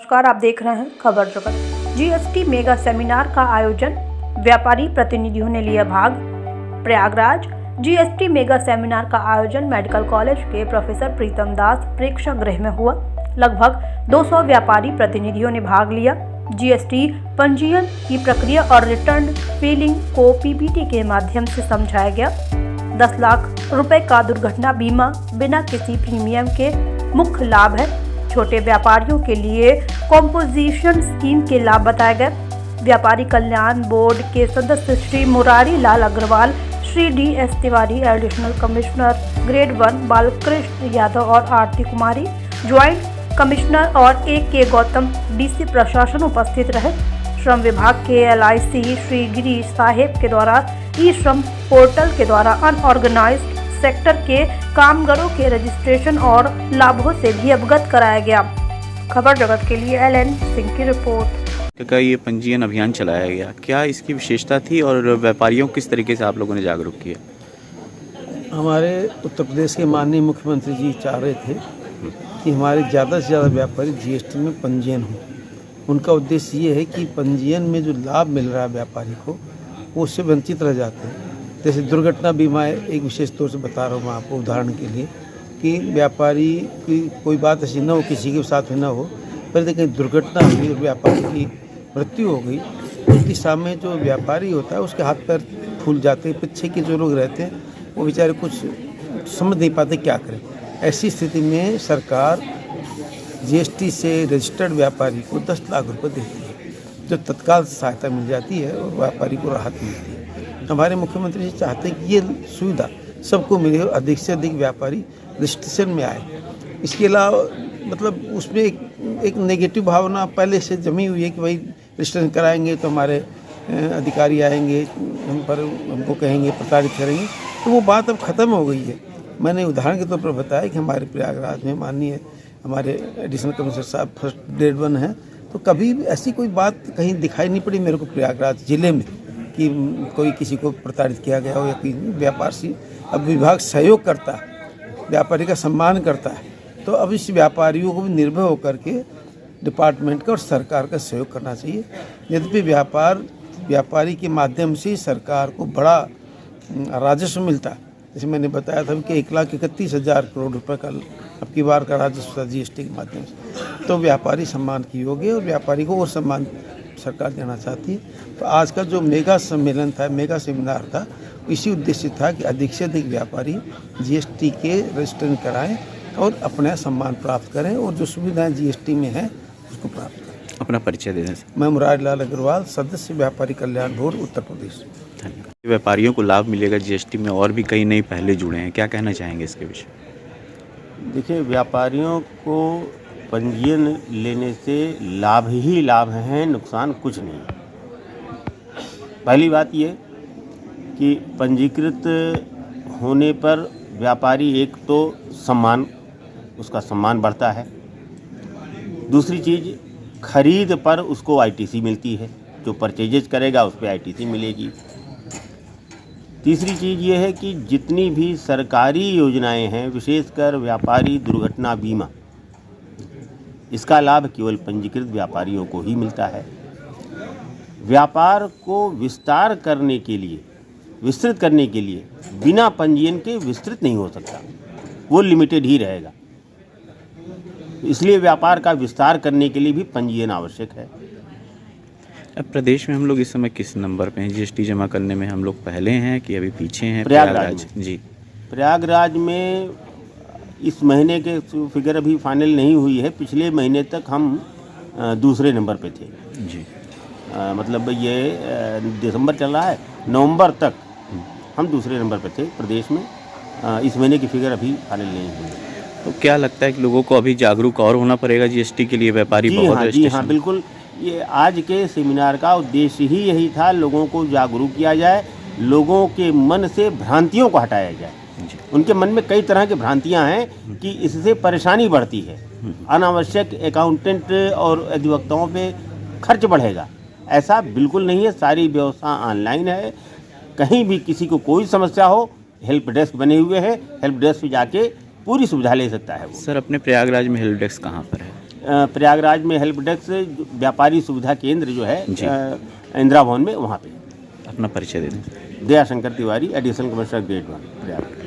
नमस्कार, आप देख रहे हैं खबर जगत। जीएसटी मेगा सेमिनार का आयोजन, व्यापारी प्रतिनिधियों ने लिया भाग। प्रयागराज जीएसटी मेगा सेमिनार का आयोजन मेडिकल कॉलेज के प्रोफेसर प्रीतम दास प्रेक्षागृह में हुआ। लगभग 200 व्यापारी प्रतिनिधियों ने भाग लिया। जीएसटी पंजीयन की प्रक्रिया और रिटर्न फिलिंग को पीपीटी के माध्यम से समझाया गया। 10 लाख रुपए का दुर्घटना बीमा बिना किसी प्रीमियम के मुख्य लाभ है। छोटे व्यापारियों के लिए कॉम्पोजिशन स्कीम के लाभ बताए गए। व्यापारी कल्याण बोर्ड के सदस्य Shri Murari Lal Agarwal, Shri D S. Tiwari, additional commissioner grade 1 Balkrishna Yadav और आरती कुमारी, ज्वाइंट कमिश्नर और ए.के. गौतम, डीसी प्रशासन उपस्थित रहे। श्रम विभाग के LIC श्री गिरीश साहेब के द्वारा ई श्रम पोर्टल के द्वारा अनऑर्गेनाइज्ड सेक्टर के कामगारों के रजिस्ट्रेशन और लाभों से भी अवगत कराया गया। खबर जगत के लिए LN सिंह की रिपोर्ट। का ये पंजीयन अभियान चलाया गया, क्या इसकी विशेषता थी और व्यापारियों किस तरीके से आप लोगों ने जागरूक किया? हमारे उत्तर प्रदेश के माननीय मुख्यमंत्री जी चाह रहे थे कि हमारे ज़्यादा से ज़्यादा व्यापारी जीएसटी में पंजीयन हो। उनका उद्देश्य ये है कि पंजीयन में जो लाभ मिल रहा है व्यापारी को, वो उससे वंचित रह जाते हैं। जैसे दुर्घटना बीमा है, एक विशेष तौर से बता रहा हूँ मैं आपको उदाहरण के लिए, कि व्यापारी की कोई बात ऐसी न हो, किसी के साथ में न हो, पर लेकिन दुर्घटना हुई और व्यापारी की मृत्यु हो गई, उस दिशा में जो व्यापारी होता है उसके हाथ पैर फूल जाते हैं। पीछे के जो लोग रहते हैं वो बेचारे कुछ समझ नहीं पाते क्या करें। ऐसी स्थिति में सरकार जीएसटी से रजिस्टर्ड व्यापारी को 10 लाख रुपये देती है, जो तत्काल सहायता मिल जाती है और व्यापारी को राहत मिलती है। हमारे मुख्यमंत्री जी चाहते हैं कि ये सुविधा सबको मिले और अधिक से अधिक व्यापारी रजिस्ट्रेशन में आए। इसके अलावा मतलब उसमें एक नेगेटिव भावना पहले से जमी हुई है कि भाई रजिस्ट्रेशन कराएंगे तो हमारे अधिकारी आएंगे, हम पर हमको कहेंगे, प्रताड़ित करेंगे, तो वो बात अब ख़त्म हो गई है। मैंने उदाहरण के तौर पर बताया कि हमारे प्रयागराज में माननीय हमारे एडिशनल कमिश्नर साहब फर्स्ट ग्रेड 1 हैं, तो कभी भी ऐसी कोई बात कहीं दिखाई नहीं पड़ी मेरे को प्रयागराज ज़िले में कि कोई किसी को प्रताड़ित किया गया हो या कोई व्यापार से। अब विभाग सहयोग करता है, व्यापारी का सम्मान करता है, तो अब इस व्यापारियों को भी निर्भय होकर के डिपार्टमेंट का और सरकार का सहयोग करना चाहिए। यद्यपि व्यापारी के माध्यम से सरकार को बड़ा राजस्व मिलता है। जैसे मैंने बताया था कि 1,31,000 करोड़ रुपए का अब की बार का राजस्व जीएसटी के माध्यम से, तो व्यापारी सम्मान की योग्य और व्यापारी को और सम्मान सरकार देना चाहती है। तो आज का जो मेगा सम्मेलन था, मेगा सेमिनार था, इसी उद्देश्य था कि अधिक से अधिक व्यापारी जीएसटी के रजिस्ट्रेशन कराएं और अपना सम्मान प्राप्त करें और जो सुविधाएं जीएसटी में हैं उसको प्राप्त करें। अपना परिचय दे दें। मैं मुरारी लाल अग्रवाल, सदस्य व्यापारी कल्याण बोर्ड उत्तर प्रदेश। धन्यवाद। व्यापारियों को लाभ मिलेगा जीएसटी में, और भी कई नई पहले जुड़े हैं, क्या कहना चाहेंगे इसके विषय? देखिए, व्यापारियों को पंजीयन लेने से लाभ ही लाभ हैं, नुकसान कुछ नहीं। पहली बात ये कि पंजीकृत होने पर व्यापारी एक तो सम्मान, उसका सम्मान बढ़ता है। दूसरी चीज़, खरीद पर उसको ITC मिलती है, जो परचेजेज करेगा उस पर ITC मिलेगी। तीसरी चीज़ ये है कि जितनी भी सरकारी योजनाएं हैं, विशेषकर व्यापारी दुर्घटना बीमा, इसका लाभ केवल पंजीकृत व्यापारियों को ही मिलता है। व्यापार को विस्तार करने के लिए, विस्तृत करने के लिए बिना पंजीयन के विस्तृत नहीं हो सकता, वो लिमिटेड ही रहेगा। इसलिए व्यापार का विस्तार करने के लिए भी पंजीयन आवश्यक है। अब प्रदेश में हम लोग इस समय किस नंबर पे हैं? जीएसटी जमा करने में हम लोग पहले हैं कि अभी पीछे हैं? प्रयागराज जी, प्रयागराज में इस महीने के फिगर अभी फाइनल नहीं हुई है। पिछले महीने तक हम दूसरे नंबर पे थे जी। मतलब ये दिसंबर चल रहा है, नवंबर तक हम दूसरे नंबर पे थे प्रदेश में। इस महीने की फिगर अभी फाइनल नहीं हुई है। तो क्या लगता है कि लोगों को अभी जागरूक और होना पड़ेगा जीएसटी के लिए? व्यापारी जी हाँ, बिल्कुल। ये आज के सेमिनार का उद्देश्य ही यही था, लोगों को जागरूक किया जाए, लोगों के मन से भ्रांतियों को हटाया जाए। उनके मन में कई तरह की भ्रांतियां हैं कि इससे परेशानी बढ़ती है, अनावश्यक अकाउंटेंट और अधिवक्ताओं पे खर्च बढ़ेगा। ऐसा बिल्कुल नहीं है। सारी व्यवस्था ऑनलाइन है। कहीं भी किसी को कोई समस्या हो, हेल्प डेस्क बने हुए हैं, हेल्प डेस्क पे जाके पूरी सुविधा ले सकता है वो। सर, अपने प्रयागराज में हेल्प डेस्क कहाँ पर है? प्रयागराज में हेल्प डेस्क व्यापारी सुविधा केंद्र जो है जी। इंदिरा भवन में, वहाँ पे। अपना परिचय दे दें। Dayashankar Tiwari, additional commissioner grade 1 Prayagraj.